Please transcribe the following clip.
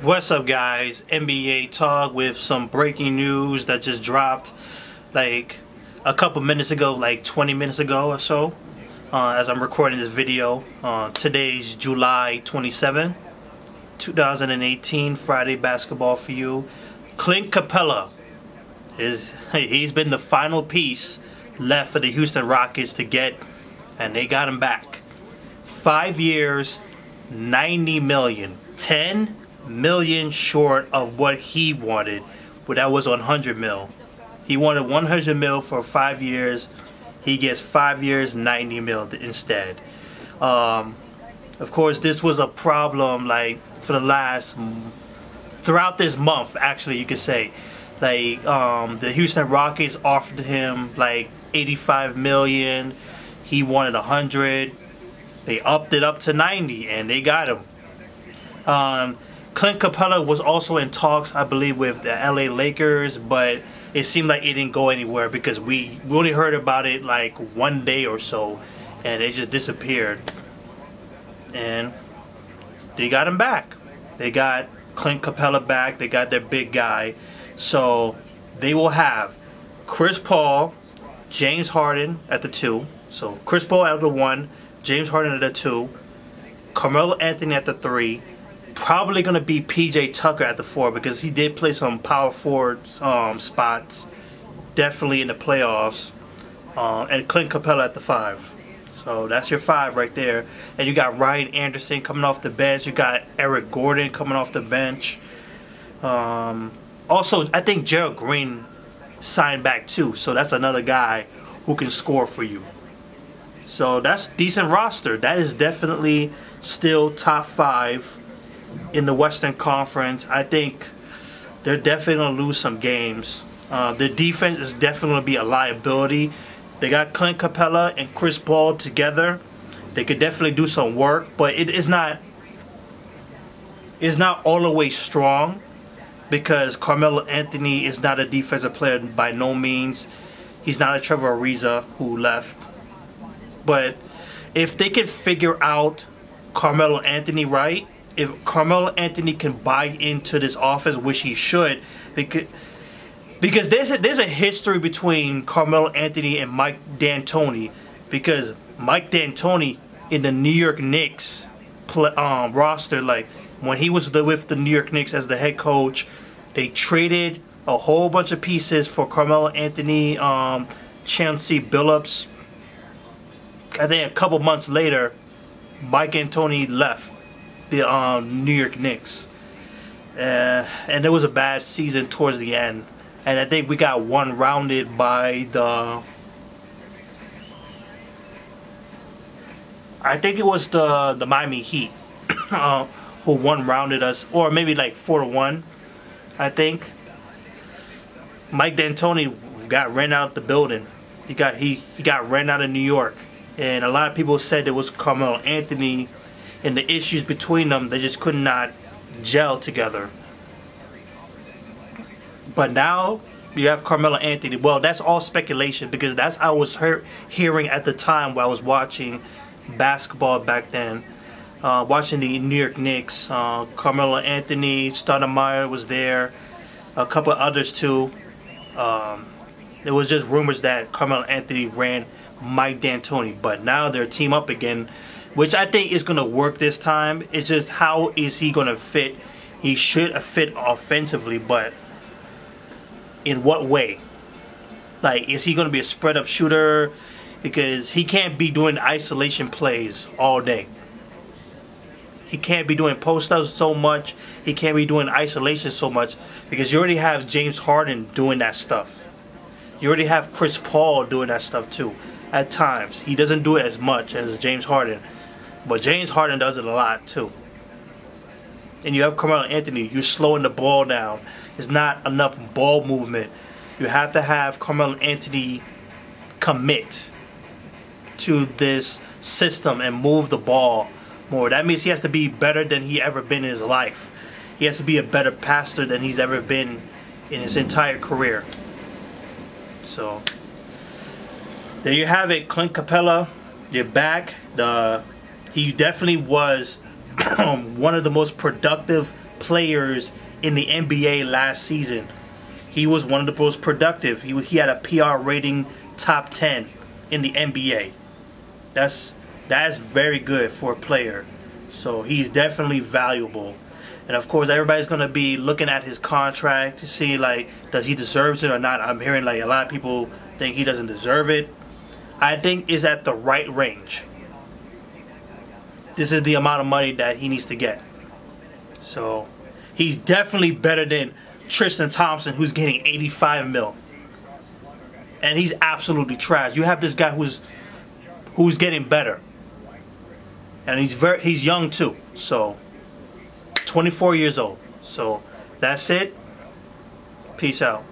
What's up, guys? NBA talk with some breaking news that just dropped like a couple minutes ago, like 20 minutes ago or so, as I'm recording this video. Today's July 27, 2018, Friday basketball for you. Clint Capela he's been the final piece left for the Houston Rockets to get, and they got him back. 5 years, $90 million, $10 million short of what he wanted, but that was $100 million. He wanted $100 million for 5 years. He gets 5 years, $90 million instead. Of course, this was a problem like for the last, throughout this month, actually, you could say. Like the Houston Rockets offered him like $85 million. He wanted $100. They upped it up to $90, and they got him. Clint Capela was also in talks, I believe, with the LA Lakers, but it seemed like it didn't go anywhere because we only heard about it like one day or so, and it just disappeared. And they got him back. They got Clint Capela back. They got their big guy. So they will have Chris Paul, James Harden at the 2. So Chris Paul at the 1, James Harden at the 2, Carmelo Anthony at the 3. Probably going to be PJ Tucker at the 4 because he did play some power forward spots, definitely in the playoffs. And Clint Capela at the 5. So that's your 5 right there. And you got Ryan Anderson coming off the bench. You got Eric Gordon coming off the bench. Also, I think Gerald Green signed back too. So that's another guy who can score for you. So that's a decent roster. That is definitely still top 5 in the Western Conference. I think they're definitely going to lose some games. Their defense is definitely going to be a liability. They got Clint Capela and Chris Paul together. They could definitely do some work, but it's not all the way strong because Carmelo Anthony is not a defensive player by no means. He's not a Trevor Ariza who left. But if they can figure out Carmelo Anthony right, if Carmelo Anthony can buy into this offense, which he should, because there's a history between Carmelo Anthony and Mike D'Antoni, because Mike D'Antoni in the New York Knicks roster, like when he was with the New York Knicks as the head coach, they traded a whole bunch of pieces for Carmelo Anthony, Chauncey Billups. I think a couple months later, Mike D'Antoni left the New York Knicks, and it was a bad season towards the end. And I think we got one-rounded by the, I think it was the Miami Heat who one-rounded us, or maybe like 4-1. I think Mike D'Antoni got ran out of the building. He got ran out of New York, and a lot of people said it was Carmelo Anthony and the issues between them. They just could not gel together. But now you have Carmelo Anthony. Well, that's all speculation because that's how I was hearing at the time while I was watching basketball back then. Watching the New York Knicks. Carmelo Anthony, Stoudemire was there. A couple others too. It was just rumors that Carmelo Anthony ran Mike D'Antoni. But now they're team up again, which I think is going to work this time. It's just how is he going to fit? He should fit offensively, but in what way? Like, is he going to be a spread-up shooter? Because he can't be doing isolation plays all day. He can't be doing post-ups so much. He can't be doing isolation so much because you already have James Harden doing that stuff. You already have Chris Paul doing that stuff too. At times, he doesn't do it as much as James Harden, but James Harden does it a lot too. And you have Carmelo Anthony. You're slowing the ball down. There's not enough ball movement. You have to have Carmelo Anthony commit to this system and move the ball more. That means he has to be better than he ever been in his life. He has to be a better passer than he's ever been in his entire career. So there you have it, Clint Capela. You're back. He definitely was one of the most productive players in the NBA last season. He was one of the most productive. He had a PR rating top 10 in the NBA. That's very good for a player. So he's definitely valuable. And of course, everybody's gonna be looking at his contract to see, like, does he deserve it or not. I'm hearing like a lot of people think he doesn't deserve it. I think it's at the right range. This is the amount of money that he needs to get. So he's definitely better than Tristan Thompson, who's getting 85 mil. And he's absolutely trash. You have this guy who's getting better. And he's young too. So 24 years old. So that's it. Peace out.